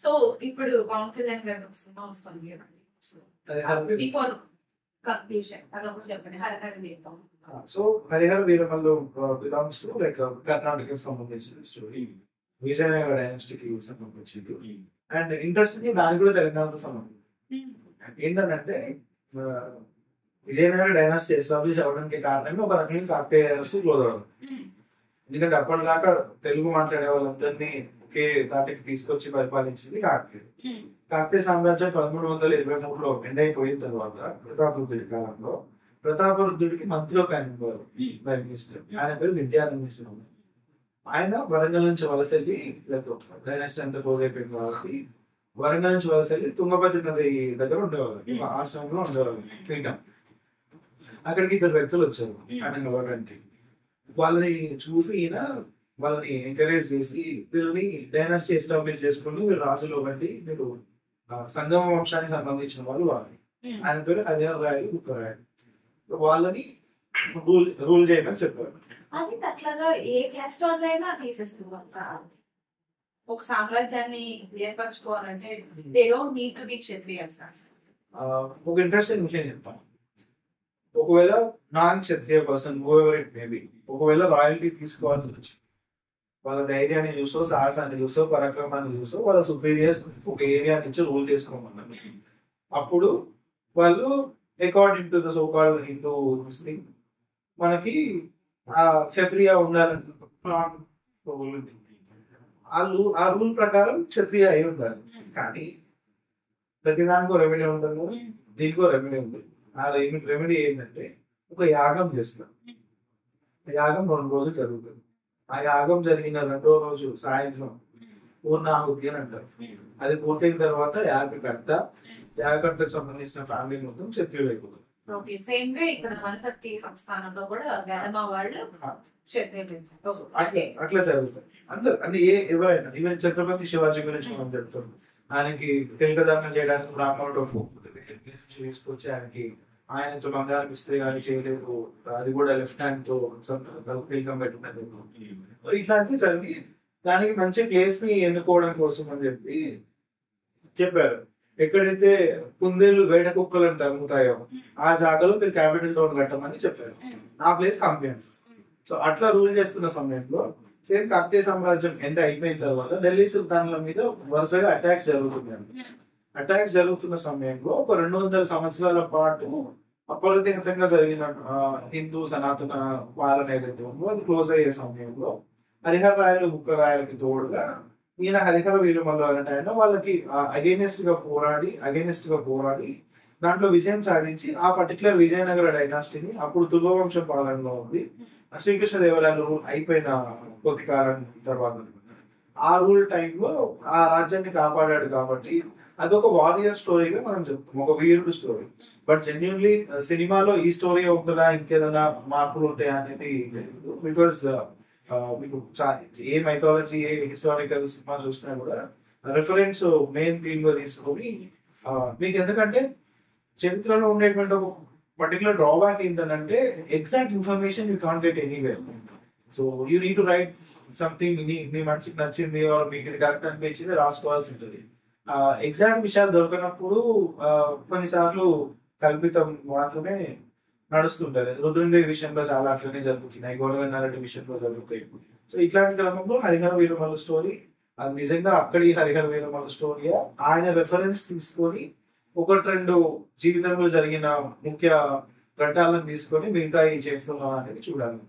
So ఇప్పుడు పవన్ కళ్యాణ్ గారి cinema వస్తుంది బిఫోర్ కంక్లూషన్ అదొకటి చెప్పండి. Harihara Veeramallu. So Harihara Veeramallu belongs to like కర్ణాటకకి సంబంధించిన స్టోరీ, విజయనగర డైనాసిటీకి సంబంధించింది. అండ్ ఇంట్రెస్టింగ్ దానికి కూడా తెలంగాణతో సంబంధించి ఏంటంటే విజయనగర డైనాసిటీ ఎస్టాబ్లిష్ అవ్వడానికి కారణమే ఒక రకమైన కాకతీయ డైనాసిటీ క్లోజ్ అవ్వడం. ఎందుకంటే అప్పటిదాకా తెలుగు మాట్లాడే వాళ్ళందరినీ ఒకే తాటికి తీసుకొచ్చి పరిపాలించింది కాకతీయ. కాకతీయ సామ్రాజ్యం 1323లో ఎండ్ అయిపోయిన తర్వాత ప్రతాపరుద్రుడి కాలంలో ప్రతాపరుద్రుడికి మంత్రి ఒక ఆయన ప్రైమ్ మినిస్టర్, ఆయన పేరు విద్యారణ్య. ఆయన వరంగల్ నుంచి వలస వెళ్ళి డైనాసిటీ అంతా క్లోజ్ అయిపోయింది కాబట్టి వరంగల్ నుంచి వలస వెళ్ళి తుంగభద్ర నది దగ్గర ఉండేవాళ్ళు, ఆశ్రమంలో ఉండేవాళ్ళు పీఠం. అక్కడికి ఇద్దరు వ్యక్తులు వచ్చారు ఆయన కలవడానికి. వాళ్ళని చూసి ఈయన వాళ్ళని ఎంకరేజ్ చేసి వీళ్ళని డైనాసిటీ ఎస్టాబ్లిష్ చేసుకుని వీళ్ళు రాజులు బట్టి మీరు సంగమ వంశానికి సంబంధించిన వాళ్ళు వాళ్ళని. ఆయన పేరు హరిహర రాయలు బుక్కరాయలు. వాళ్ళని రూల్ చేయమని చెప్పారు. అది అట్లాగా ఏ క్యాస్ట్ వాళ్ళైనా తీసేస్తున్నారు. ఒక సామ్రాజ్యాన్ని ఏర్పరచుకోవాలంటే they don't need to be Kshatriyas. ఒక ఇంట్రెస్టింగ్ విషయం చెప్తాను. ఒకవేళ non Kshatriya person whoever it maybe ఒకవేళ రాయల్టీ తీసుకోవాల్సి వచ్చింది, వాళ్ళ ధైర్యాన్ని చూసో సాహసాన్ని చూసో పరాక్రమాన్ని చూసో వాళ్ళ సుపీరియర్స్ ఒక ఏరియా నుంచి రూల్ చేసుకోమన్నారు. అప్పుడు వాళ్ళు according to the so called Hindu మనకి ఆ క్షత్రియ ఉండాలని ఆ రూల్ ప్రకారం క్షత్రియ అయి ఉండాలి. కానీ ప్రతిదానికో రెమెడీ ఉంటుంది కదా, దీనికో రెమెడీ ఉంది. ఆ రెమెడీ ఏంటంటే ఒక యాగం చేస్తారు. యాగం 2 రోజులు జరుగుతుంది. ఆ యాగం జరిగిన 2వ రోజు సాయంత్రం పూర్ణాహుతి అని అంటారు. అది పూర్తయిన తర్వాత యాగకర్తకు సంబంధించిన ఫ్యామిలీ మొత్తం క్షత్రియులు అయిపోతుంది. అట్లా జరుగుతుంది అందరు అంటే ఎవరైనా. ఈవెన్ ఛత్రపతి శివాజీ గురించి మనం చెప్తాం. ఆయనకి తెలుగుదానం చేయడానికి బ్రాహ్మణుడు తీసుకొచ్చి ఆయనతో బంగారం ఇస్తే కానీ చేయలేదు, అది కూడా లెఫ్ట్ హ్యాండ్ తో తిలకం పెట్టుకున్నది. ఇట్లాంటివి జరిగి దానికి మంచి ప్లేస్ ని ఎన్నుకోవడం కోసం అని చెప్పి చెప్పారు. ఎక్కడైతే కుందేళ్లు వేట కుక్కలను తరుగుతాయో ఆ జాగాలో మీరు క్యాపిటల్ టౌన్ కట్టమని చెప్పారు. ఆ ప్లేస్ కంప్లైంట్స్. సో అట్లా రూల్ చేస్తున్న సమయంలో సేమ్ కాకతీయ సామ్రాజ్యం ఎంత అయిపోయిన తర్వాత ఢిల్లీ సుల్తాన్ల మీద వరుసగా అటాక్స్ జరుగుతున్నాయి. అటాక్స్ జరుగుతున్న సమయంలో ఒక 200 సంవత్సరాల పాటు అప్రతిహతంగా జరిగిన హిందూ సనాతన పాలన ఏదైతే ఉందో అది క్లోజ్ అయ్యే సమయంలో హరిహర రాయలు బుక్కరాయలకి తోడుగా ఈయన హరిహర వీరమల్లు అంటే ఆయన వాళ్ళకి అగైనెస్ట్ గా పోరాడి దాంట్లో విజయం సాధించి ఆ పర్టికులర్ విజయనగర డైనాసిటీని అప్పుడు తుర్గవంశ పాలనలో ఉంది. శ్రీకృష్ణదేవరాయలు రూల్ అయిపోయిన కొద్ది కాలం తర్వాత ఆ రూల్ టైంలో ఆ రాజ్యాన్ని కాపాడాడు కాబట్టి అదొక వారియర్ స్టోరీగా మనం చెప్తాం, ఒక వీరుడు స్టోరీ. బట్ జెన్యున్లీ సినిమాలో ఈ స్టోరీ ఉంటుందా ఇంకేదైనా మార్పులు ఉంటాయా అనేది తెలియదు. బికాస్ మీకు ఏ మైథాలజీ ఏ హిస్టారికల్ సినిమా చూసినా కూడా రిఫరెన్స్ మెయిన్ థీమ్ గా తీసుకొని మీకు, ఎందుకంటే చరిత్రలో ఉండేటువంటి ఒక పర్టికులర్ డ్రాబ్యాక్ ఏంటంటే exact information you can't get anywhere. So you need to write something మీ మనసుకి నచ్చింది మీకు ఇది కరెక్ట్ అనిపించింది రాసుకోవాల్సి ఉంటుంది. ఎగ్జాక్ట్ విషయాలు దొరకనప్పుడు కొన్నిసార్లు కల్పితం మాత్రమే నడుస్తుంటది. రుద్రుందేవి విషయంలో చాలా అట్లనే జరుగుతున్నాయి, గోరవెన్నారెడ్డి విషయంలో జరుగుతాయి. సో ఇట్లాంటి క్రమంలో హరిహర వీరమల్లు స్టోరీ అది నిజంగా అక్కడి హరిహర వీరమల్లు స్టోరీ ఆయన రెఫరెన్స్ తీసుకొని 1-2 జీవితంలో జరిగిన ముఖ్య ఘట్టాలను తీసుకొని మిగతా చేస్తున్నాం అనేది చూడాలి.